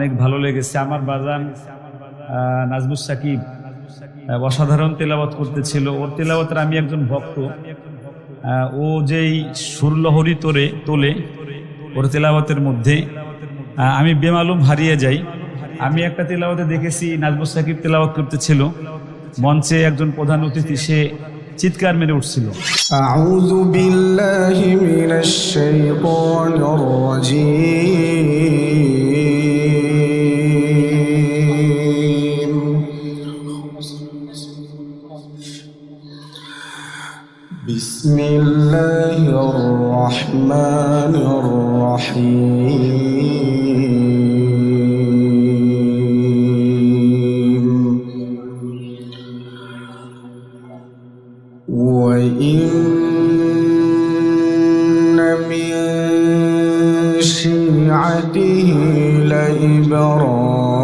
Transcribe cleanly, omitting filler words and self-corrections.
অনেক ভালো লেগেছে। আমার বাজান নাজমুস সাকিব অসাধারণ তেলাওয়াত করতেছিল। ওর তেলাওয়াতের আমি একজন ভক্ত। ও যেই সুরলহরী তোলে ওর তেলাওয়াতের মধ্যে, আমি বেমালুম হারিয়ে যাই। আমি একটা তেলাওয়াতে দেখেছি নাজমুস সাকিব তেলাওয়াত করতেছিল, মঞ্চে একজন প্রধান অতিথি সে চিৎকার মেরে উঠছিল। আউযু বিল্লাহি মিনাশ শাইতানির রাজীম। বিসমিল্লাহির রাহমানির রাহিম। وإن من شيعته لإبراهيم